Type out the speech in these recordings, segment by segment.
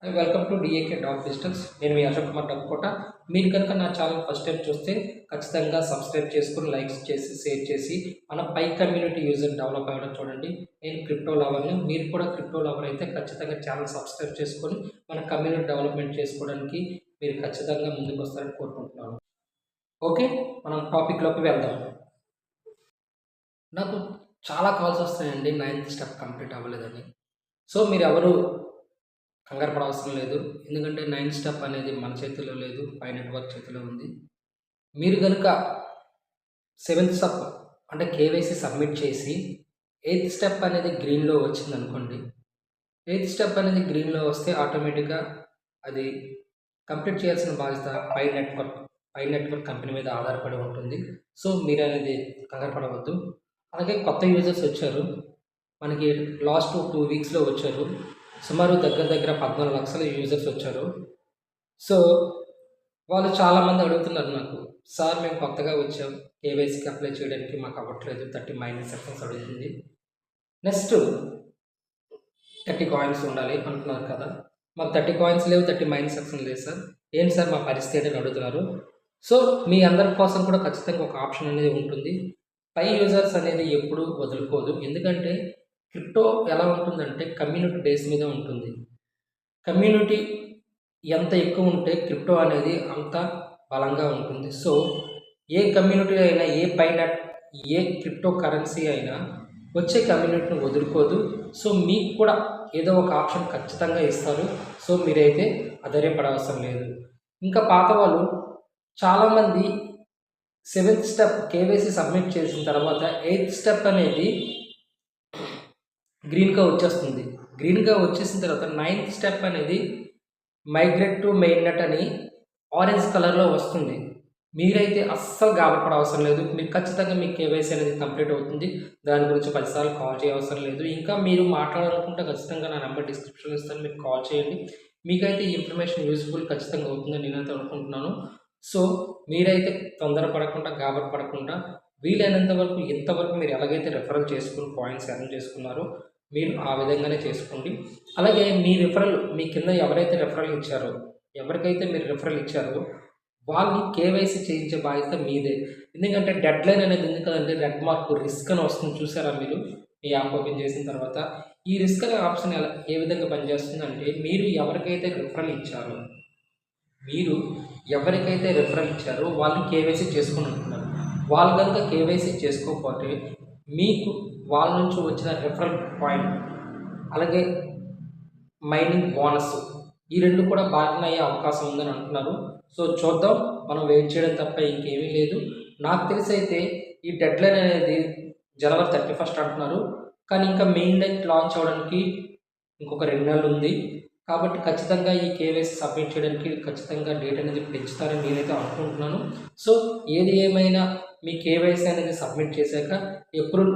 Welcome to DAK doc digitals. నేను మీ అశోక్ కుమార్ డబ్కోట. మీరు కనుక నా ఛానల్ ఫస్ట్ టైం చూస్తే ఖచ్చితంగా సబ్స్క్రైబ్ చేసుకుని లైక్స్ చేసి షేర్ చేసి మన పై కమ్యూనిటీ యూజర్ డెవలప్ అవ్వడం చూడండి. నేను క్రిప్టో లవర్ని, మీరు కూడా క్రిప్టో లవర్ అయితే ఖచ్చితంగా ఛానల్ సబ్స్క్రైబ్ చేసుకొని మన కమ్యూనిటీ డెవలప్మెంట్ చేసుకోవడానికి మీరు ఖచ్చితంగా ముందుకు వస్తారని కోరుకుంటున్నాను. ఓకే, మనం టాపిక్లోకి వెళ్దాం. నాకు చాలా కాల్స్ వస్తాయండి 9th స్టెప్ కంప్లీట్ అవ్వలేదని. సో మీరు ఎవరు కంగారు పడవసరం లేదు. ఎందుకంటే 9th స్టెప్ అనేది మన చేతిలో లేదు, పై నెట్వర్క్ చేతిలో ఉంది. మీరు కనుక 7th స్టెప్ అంటే కేవైసీ సబ్మిట్ చేసి 8th స్టెప్ అనేది గ్రీన్లో వచ్చిందనుకోండి. 8th స్టెప్ అనేది గ్రీన్లో వస్తే ఆటోమేటిక్గా అది కంప్లీట్ చేయాల్సిన బాధ్యత పై నెట్వర్క్ కంపెనీ మీద ఆధారపడి ఉంటుంది. సో మీరు అనేది కంగారు పడవద్దు. అలాగే కొత్త యూజర్స్ వచ్చారు, మనకి లాస్ట్ 2 వీక్స్లో వచ్చారు. సుమారు దగ్గర 14 లక్షల యూజర్స్ వచ్చారు. సో వాళ్ళు చాలామంది అడుగుతున్నారు నాకు, సార్ మేము కొత్తగా వచ్చాం, కేవైసీకి అప్లై చేయడానికి మాకు అవ్వట్లేదు, 30 మైనింగ్ సెక్షన్స్ అడుగుతుంది, నెక్స్ట్ 30 కాయిన్స్ ఉండాలి అంటున్నారు కదా. మాకు 30 కాయిన్స్ లేవు, 30 మైనింగ్ సెక్షన్ లేదు సార్, ఏంటి సార్ మా పరిస్థితి అని అడుగుతున్నారు. సో మీ అందరి కోసం కూడా ఖచ్చితంగా ఒక ఆప్షన్ అనేది ఉంటుంది. పై యూజర్స్ అనేది ఎప్పుడు వదులుకోదు. ఎందుకంటే క్రిప్టో ఎలా ఉంటుందంటే కమ్యూనిటీ బేస్ మీద ఉంటుంది. కమ్యూనిటీ ఎంత ఎక్కువ ఉంటే క్రిప్టో అనేది అంత బలంగా ఉంటుంది. సో ఏ కమ్యూనిటీ అయినా, ఏ క్రిప్టో కరెన్సీ అయినా వచ్చే కమ్యూనిటీని వదులుకోదు. సో మీకు కూడా ఏదో ఒక ఆప్షన్ ఖచ్చితంగా ఇస్తారు. సో మీరైతే అధైర్యపడవసరం లేదు. ఇంకా పాత వాళ్ళు చాలామంది 7th స్టెప్ కేవైసీ సబ్మిట్ చేసిన తర్వాత 8th స్టెప్ అనేది గ్రీన్గా వచ్చేస్తుంది. గ్రీన్గా వచ్చేసిన తర్వాత 9th స్టెప్ అనేది మైగ్రేట్ టు మెయిన్ నెట్ అని ఆరెంజ్ కలర్లో వస్తుంది. మీరైతే అస్సలు గాబరపడ అవసరం లేదు. మీరు ఖచ్చితంగా మీ కేవైసీ అనేది కంప్లీట్ అవుతుంది. దాని గురించి 10 సార్లు కాల్ చేయవసరం లేదు. ఇంకా మీరు మాట్లాడాలనుకుంటే ఖచ్చితంగా నా నెంబర్ డిస్క్రిప్షన్లో ఇస్తాను, మీరు కాల్ చేయండి. మీకైతే ఈ ఇన్ఫర్మేషన్ యూజ్ఫుల్ ఖచ్చితంగా అవుతుందని నేనైతే అనుకుంటున్నాను. సో మీరైతే తొందరపడకుండా, గాబరపడకుండా వీలైనంత వరకు ఇంతవరకు మీరు ఎలాగైతే రెఫరల్ చేసుకుని పాయింట్స్ ఎర్న్ చేసుకున్నారో మీరు ఆ విధంగానే చేసుకోండి. అలాగే మీ కింద ఎవరైతే రెఫరల్ ఇచ్చారో, ఎవరికైతే మీరు రెఫరల్ ఇచ్చారో వాళ్ళని కేవైసీ చేయించే బాధ్యత మీదే. ఎందుకంటే డెడ్ లైన్ అనేది ఉంది కదండి, రెడ్ మార్క్ రిస్క్ అని వస్తుంది, చూసారా మీరు మీ యాప్ ఓపెన్ చేసిన తర్వాత. ఈ రిస్క్ అనే ఆప్షన్ ఏ విధంగా పనిచేస్తుందంటే, మీరు ఎవరికైతే రెఫరల్ ఇచ్చారో వాళ్ళని కేవైసీ చేసుకుని ఉంటున్నారు. వాళ్ళు కనుక కేవైసీ చేసుకోకపోతే మీకు వాళ్ళ నుంచి వచ్చిన రెఫరల్ పాయింట్ అలాగే మైనింగ్ బోనస్ ఈ రెండు కూడా బాగా అయ్యే అవకాశం ఉందని అంటున్నారు. సో చూద్దాం, మనం వెయిట్ చేయడం తప్ప ఇంకేమీ లేదు. నాకు తెలిసి అయితే ఈ డెడ్ లైన్ అనేది January 31 అంటున్నారు, కానీ ఇంకా మెయిన్ నెట్ లాంచ్ అవ్వడానికి ఇంకొక 2 నెలలు ఉంది. కాబట్టి ఖచ్చితంగా ఈ కేవైసీ సబ్మిట్ చేయడానికి ఖచ్చితంగా డేట్ అనేది పెంచుతారని నేనైతే అనుకుంటున్నాను. సో ఏది ఏమైనా మీ కేవైసీ అనేది సబ్మిట్ చేశాక ఏప్రిల్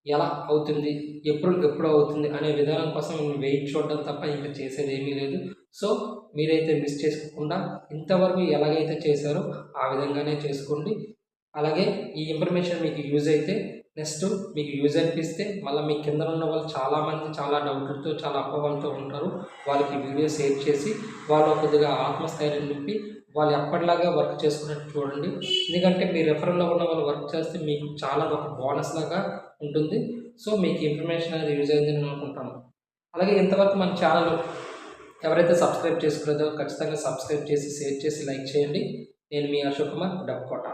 ఎలా అవుతుంది, ఎప్పుడు అవుతుంది అనే విధానం కోసం వెయిట్ చూడడం తప్ప ఇంకా చేసేది ఏమీ లేదు. సో మీరైతే మిస్ చేసుకోకుండా ఇంతవరకు ఎలాగైతే చేశారో ఆ విధంగానే చేసుకోండి. అలాగే ఈ ఇన్ఫర్మేషన్ మీకు యూజ్ అయితే, నెక్స్ట్ మీకు యూజ్ అనిపిస్తే మళ్ళీ మీ కింద ఉన్న వాళ్ళు చాలామంది చాలా డౌట్లతో, చాలా అపోహలతో ఉంటారు, వాళ్ళకి వీడియో షేర్ చేసి వాళ్ళు కొద్దిగా ఆత్మస్థైర్యం నింపి వాళ్ళు ఎప్పటిలాగా వర్క్ చేసుకున్నట్టు చూడండి. ఎందుకంటే మీ రెఫరల్లో ఉన్న వాళ్ళు వర్క్ చేస్తే మీకు చాలా ఒక బోనస్ లాగా ఉంటుంది. సో మీకు ఇన్ఫర్మేషన్ అనేది యూజ్ అయిందని నేను అనుకుంటాను. అలాగే ఇంతవరకు మన ఛానల్ ఎవరైతే సబ్స్క్రైబ్ చేసుకోలేదో ఖచ్చితంగా సబ్స్క్రైబ్ చేసి, షేర్ చేసి, లైక్ చేయండి. నేను మీ అశోక్ కుమార్ డబ్కోట.